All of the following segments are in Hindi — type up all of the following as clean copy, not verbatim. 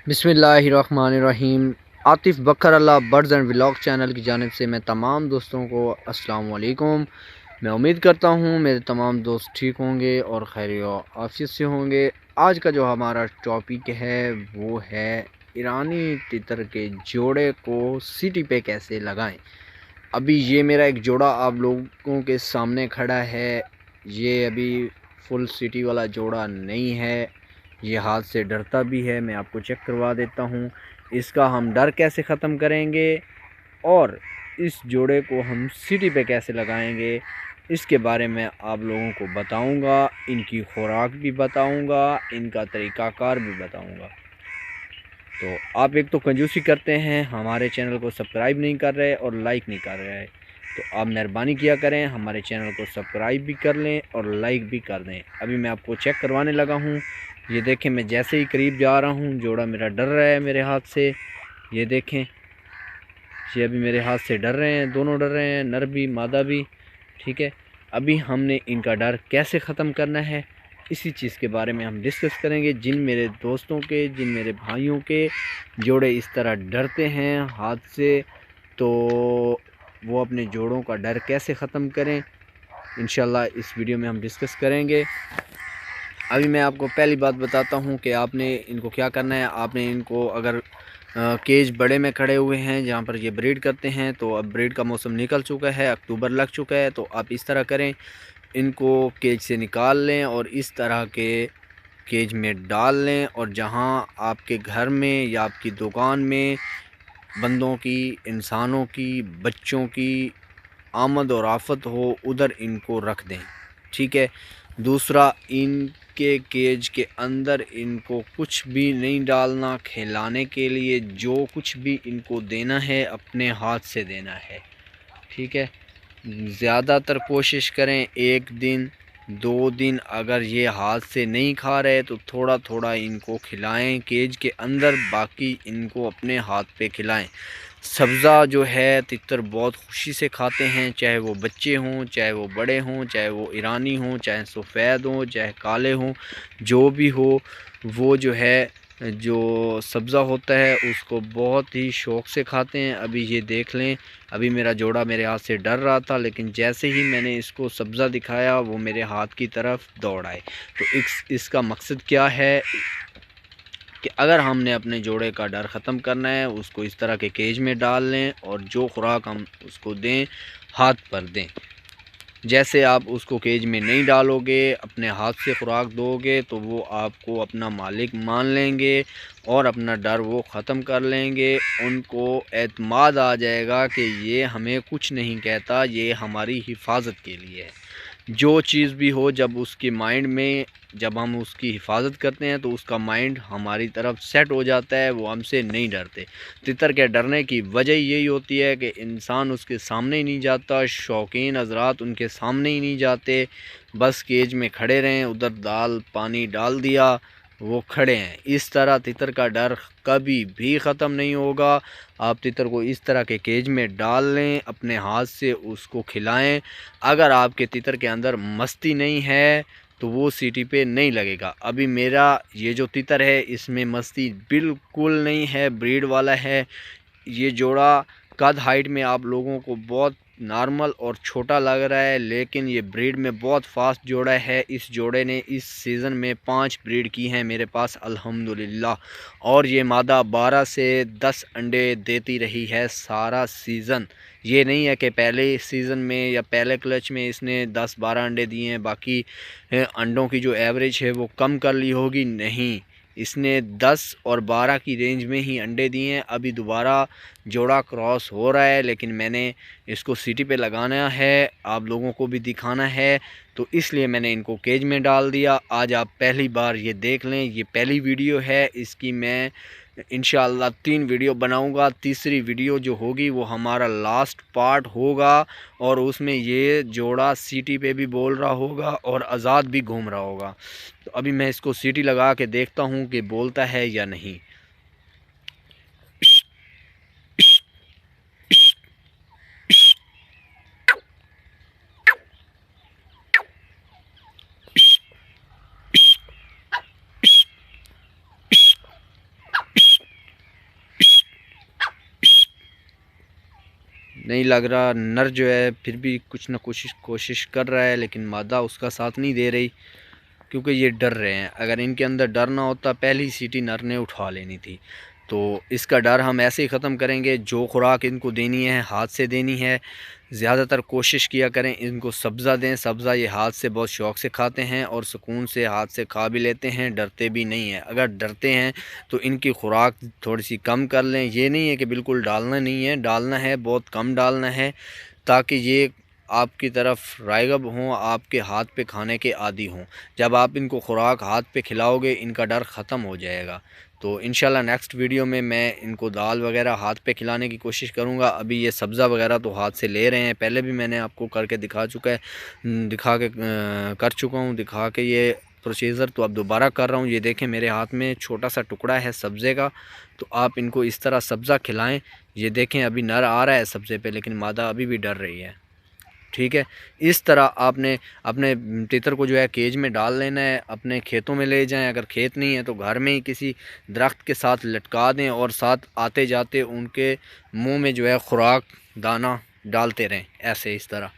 बिस्मिल्लाहिर्रहमानिर्रहीम। आतिफ़ बकर अल्लाह बर्ड्स एंड व्लॉग चैनल की जानिब से मैं तमाम दोस्तों को अस्सलाम वालेकुम। मैं उम्मीद करता हूँ मेरे तमाम दोस्त ठीक होंगे और खैर आफियत से होंगे। आज का जो हमारा टॉपिक है वो है ईरानी तितर के जोड़े को सीटी पे कैसे लगाएं। अभी ये मेरा एक जोड़ा आप लोगों के सामने खड़ा है। ये अभी फुल सीटी वाला जोड़ा नहीं है, ये हाथ से डरता भी है। मैं आपको चेक करवा देता हूँ। इसका हम डर कैसे ख़त्म करेंगे और इस जोड़े को हम सीटी पे कैसे लगाएंगे, इसके बारे में आप लोगों को बताऊंगा। इनकी खुराक भी बताऊंगा, इनका तरीक़ाकार भी बताऊंगा। तो आप एक तो कंजूसी करते हैं, हमारे चैनल को सब्सक्राइब नहीं कर रहे और लाइक नहीं कर रहे, तो आप मेहरबानी किया करें हमारे चैनल को सब्सक्राइब भी कर लें और लाइक भी कर दें। अभी मैं आपको चेक करवाने लगा हूँ। ये देखें, मैं जैसे ही करीब जा रहा हूँ जोड़ा मेरा डर रहा है मेरे हाथ से। ये देखें, ये अभी मेरे हाथ से डर रहे हैं, दोनों डर रहे हैं, नर भी मादा भी। ठीक है, अभी हमने इनका डर कैसे ख़त्म करना है इसी चीज़ के बारे में हम डिस्कस करेंगे। जिन मेरे दोस्तों के, जिन मेरे भाइयों के जोड़े इस तरह डरते हैं हाथ से, तो वो अपने जोड़ों का डर कैसे ख़त्म करें इंशाल्लाह इस वीडियो में हम डिस्कस करेंगे। अभी मैं आपको पहली बात बताता हूँ कि आपने इनको क्या करना है। आपने इनको अगर केज बड़े में खड़े हुए हैं जहाँ पर ये ब्रीड करते हैं, तो अब ब्रीड का मौसम निकल चुका है, अक्टूबर लग चुका है, तो आप इस तरह करें, इनको केज से निकाल लें और इस तरह के केज में डाल लें। और जहाँ आपके घर में या आपकी दुकान में बंदों की, इंसानों की, बच्चों की आमद और आफत हो, उधर इनको रख दें। ठीक है। दूसरा, इनके केज के अंदर इनको कुछ भी नहीं डालना। खिलाने के लिए जो कुछ भी इनको देना है अपने हाथ से देना है। ठीक है। ज़्यादातर कोशिश करें 1 दिन 2 दिन अगर ये हाथ से नहीं खा रहे तो थोड़ा थोड़ा इनको खिलाएं केज के अंदर, बाकी इनको अपने हाथ पे खिलाएं। सब्ज़ा जो है तितर बहुत खुशी से खाते हैं, चाहे वो बच्चे हों, चाहे वो बड़े हों, चाहे वो ईरानी हों, चाहे सफ़ेद हों, चाहे काले हों, जो भी हो, वो जो है जो सब्ज़ा होता है उसको बहुत ही शौक़ से खाते हैं। अभी ये देख लें, अभी मेरा जोड़ा मेरे हाथ से डर रहा था, लेकिन जैसे ही मैंने इसको सब्ज़ा दिखाया वो मेरे हाथ की तरफ दौड़ आए। तो इसका मकसद क्या है कि अगर हमने अपने जोड़े का डर ख़त्म करना है, उसको इस तरह के केज में डाल लें और जो खुराक हम उसको दें हाथ पर दें। जैसे आप उसको केज में नहीं डालोगे, अपने हाथ से खुराक दोगे, तो वो आपको अपना मालिक मान लेंगे और अपना डर वो ख़त्म कर लेंगे। उनको एतमाद आ जाएगा कि ये हमें कुछ नहीं कहता, ये हमारी हिफाजत के लिए है। जो चीज़ भी हो, जब उसके माइंड में, जब हम उसकी हिफाजत करते हैं तो उसका माइंड हमारी तरफ सेट हो जाता है, वो हमसे नहीं डरते। तितर के डरने की वजह यही होती है कि इंसान उसके सामने ही नहीं जाता, शौकीन हज़रात उनके सामने ही नहीं जाते, बस केज में खड़े रहें, उधर दाल पानी डाल दिया, वो खड़े हैं। इस तरह तितर का डर कभी भी ख़त्म नहीं होगा। आप तितर को इस तरह के केज में डाल लें, अपने हाथ से उसको खिलाएं। अगर आपके तितर के अंदर मस्ती नहीं है तो वो सीटी पे नहीं लगेगा। अभी मेरा ये जो तितर है इसमें मस्ती बिल्कुल नहीं है, ब्रीड वाला है। ये जोड़ा कद हाइट में आप लोगों को बहुत नॉर्मल और छोटा लग रहा है, लेकिन ये ब्रीड में बहुत फास्ट जोड़ा है। इस जोड़े ने इस सीज़न में 5 ब्रीड की हैं मेरे पास अल्हम्दुलिल्लाह, और ये मादा 12 से 10 अंडे देती रही है सारा सीज़न। ये नहीं है कि पहले सीज़न में या पहले क्लच में इसने 10-12 अंडे दिए हैं, बाकी अंडों की जो एवरेज है वो कम कर ली होगी। नहीं, इसने 10 और 12 की रेंज में ही अंडे दिए हैं। अभी दोबारा जोड़ा क्रॉस हो रहा है, लेकिन मैंने इसको सीटी पे लगाना है, आप लोगों को भी दिखाना है, तो इसलिए मैंने इनको केज में डाल दिया। आज आप पहली बार ये देख लें, ये पहली वीडियो है इसकी। मैं इंशाअल्लाह 3 वीडियो बनाऊंगा। तीसरी वीडियो जो होगी वो हमारा लास्ट पार्ट होगा, और उसमें ये जोड़ा सीटी पे भी बोल रहा होगा और आज़ाद भी घूम रहा होगा। तो अभी मैं इसको सीटी लगा के देखता हूँ कि बोलता है या नहीं। नहीं लग रहा। नर जो है फिर भी कुछ ना कोशिश कर रहा है, लेकिन मादा उसका साथ नहीं दे रही, क्योंकि ये डर रहे हैं। अगर इनके अंदर डर ना होता पहली सीटी नर ने उठा लेनी थी। तो इसका डर हम ऐसे ही ख़त्म करेंगे। जो खुराक इनको देनी है हाथ से देनी है। ज़्यादातर कोशिश किया करें इनको सब्ज़ा दें। सब्ज़ा ये हाथ से बहुत शौक़ से खाते हैं और सुकून से हाथ से खा भी लेते हैं, डरते भी नहीं हैं। अगर डरते हैं तो इनकी खुराक थोड़ी सी कम कर लें। ये नहीं है कि बिल्कुल डालना नहीं है, डालना है, बहुत कम डालना है, ताकि ये आपकी तरफ राग़िब हों, आपके हाथ पे खाने के आदी हों। जब आप इनको खुराक हाथ पे खिलाओगे इनका डर ख़त्म हो जाएगा। तो इंशाल्लाह नेक्स्ट वीडियो में मैं इनको दाल वगैरह हाथ पे खिलाने की कोशिश करूँगा। अभी ये सब्ज़ा वगैरह तो हाथ से ले रहे हैं, पहले भी मैंने आपको करके दिखा चुका है, कर चुका हूँ दिखा के ये प्रोसीजर। तो अब दोबारा कर रहा हूँ। ये देखें मेरे हाथ में छोटा सा टुकड़ा है सब्ज़े का। तो आप इनको इस तरह सब्ज़ा खिलाएँ। ये देखें अभी नर आ रहा है सब्ज़े पे, लेकिन मादा अभी भी डर रही है। ठीक है, इस तरह आपने अपने तितर को जो है केज में डाल लेना है, अपने खेतों में ले जाएं। अगर खेत नहीं है तो घर में ही किसी दरख्त के साथ लटका दें और साथ आते जाते उनके मुंह में जो है खुराक दाना डालते रहें। ऐसे इस तरह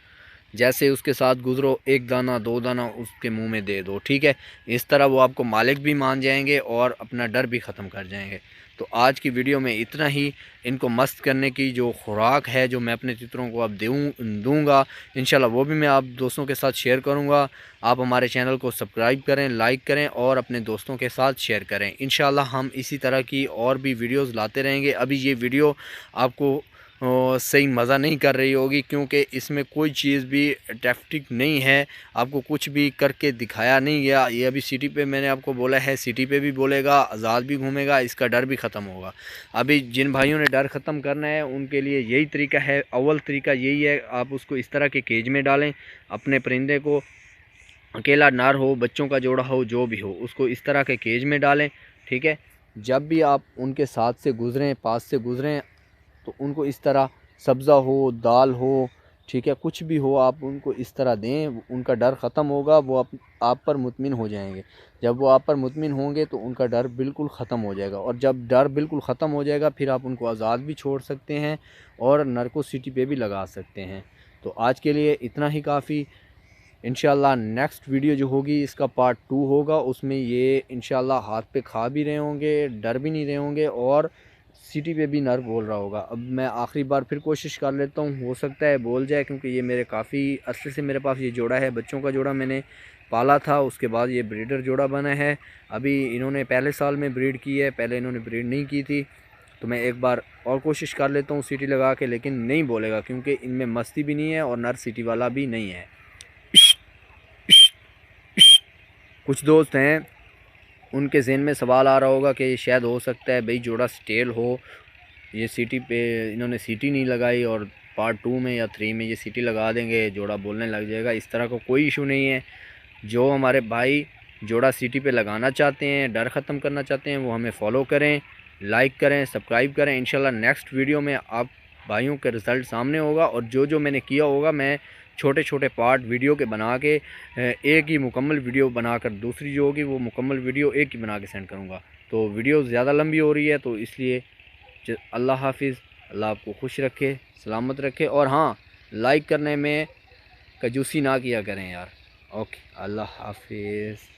जैसे उसके साथ गुज़रो, एक दाना दो दाना उसके मुंह में दे दो। ठीक है, इस तरह वो आपको मालिक भी मान जाएंगे और अपना डर भी ख़त्म कर जाएंगे। तो आज की वीडियो में इतना ही। इनको मस्त करने की जो खुराक है जो मैं अपने चित्रों को अब दूँगा इंशाल्लाह, वो भी मैं आप दोस्तों के साथ शेयर करूँगा। आप हमारे चैनल को सब्सक्राइब करें, लाइक करें और अपने दोस्तों के साथ शेयर करें। इंशाल्लाह हम इसी तरह की और भी वीडियोज़ लाते रहेंगे। अभी ये वीडियो आपको सही मज़ा नहीं कर रही होगी, क्योंकि इसमें कोई चीज़ भी टैक्टिक नहीं है, आपको कुछ भी करके दिखाया नहीं गया। ये अभी सिटी पे मैंने आपको बोला है, सिटी पे भी बोलेगा, आज़ाद भी घूमेगा, इसका डर भी ख़त्म होगा। अभी जिन भाइयों ने डर ख़त्म करना है उनके लिए यही तरीका है। अव्वल तरीका यही है, आप उसको इस तरह के केज में डालें। अपने परिंदे को, अकेला नर हो, बच्चों का जोड़ा हो, जो भी हो, उसको इस तरह के केज में डालें। ठीक है, जब भी आप उनके साथ से गुज़रें, पास से गुज़रें, तो उनको इस तरह सब्ज़ा हो, दाल हो, ठीक है, कुछ भी हो, आप उनको इस तरह दें। उनका डर ख़त्म होगा, वो आप पर मुतमिन हो जाएंगे। जब वो आप पर मुतमिन होंगे तो उनका डर बिल्कुल ख़त्म हो जाएगा। और जब डर बिल्कुल ख़त्म हो जाएगा फिर आप उनको आज़ाद भी छोड़ सकते हैं और नर को सिटी पे भी लगा सकते हैं। तो आज के लिए इतना ही काफ़ी। इंशाल्लाह नेक्स्ट वीडियो जो होगी इसका पार्ट 2 होगा। उसमें ये इंशाल्लाह हाथ पे खा भी रहे होंगे, डर भी नहीं रहे होंगे और सिटी पे भी नर बोल रहा होगा। अब मैं आखिरी बार फिर कोशिश कर लेता हूँ, हो सकता है बोल जाए, क्योंकि ये मेरे काफ़ी अरसे से मेरे पास ये जोड़ा है। बच्चों का जोड़ा मैंने पाला था, उसके बाद ये ब्रीडर जोड़ा बना है। अभी इन्होंने पहले साल में ब्रीड की है, पहले इन्होंने ब्रीड नहीं की थी। तो मैं एक बार और कोशिश कर लेता हूँ सीटी लगा के, लेकिन नहीं बोलेगा, क्योंकि इनमें मस्ती भी नहीं है और नर सिटी वाला भी नहीं है। कुछ दोस्त हैं उनके ज़हन में सवाल आ रहा होगा कि ये शायद हो सकता है भाई जोड़ा स्टेल हो, ये सीटी पे इन्होंने सीटी नहीं लगाई और पार्ट 2 में या 3 में ये सीटी लगा देंगे, जोड़ा बोलने लग जाएगा। इस तरह का कोई इशू नहीं है। जो हमारे भाई जोड़ा सीटी पे लगाना चाहते हैं, डर ख़त्म करना चाहते हैं, वो हमें फॉलो करें, लाइक करें, सब्सक्राइब करें। इंशाल्लाह नेक्स्ट वीडियो में आप भाइयों का रिज़ल्ट सामने होगा। और जो मैंने किया होगा मैं छोटे छोटे पार्ट वीडियो के बना के एक ही मुकम्मल वीडियो बनाकर दूसरी जो होगी वो मुकम्मल वीडियो एक ही बना के सेंड करूँगा। तो वीडियो ज़्यादा लंबी हो रही है, तो इसलिए अल्लाह हाफिज़। अल्लाह आपको खुश रखे, सलामत रखे। और हाँ, लाइक करने में कंजूसी ना किया करें यार। ओके, अल्लाह हाफिज़।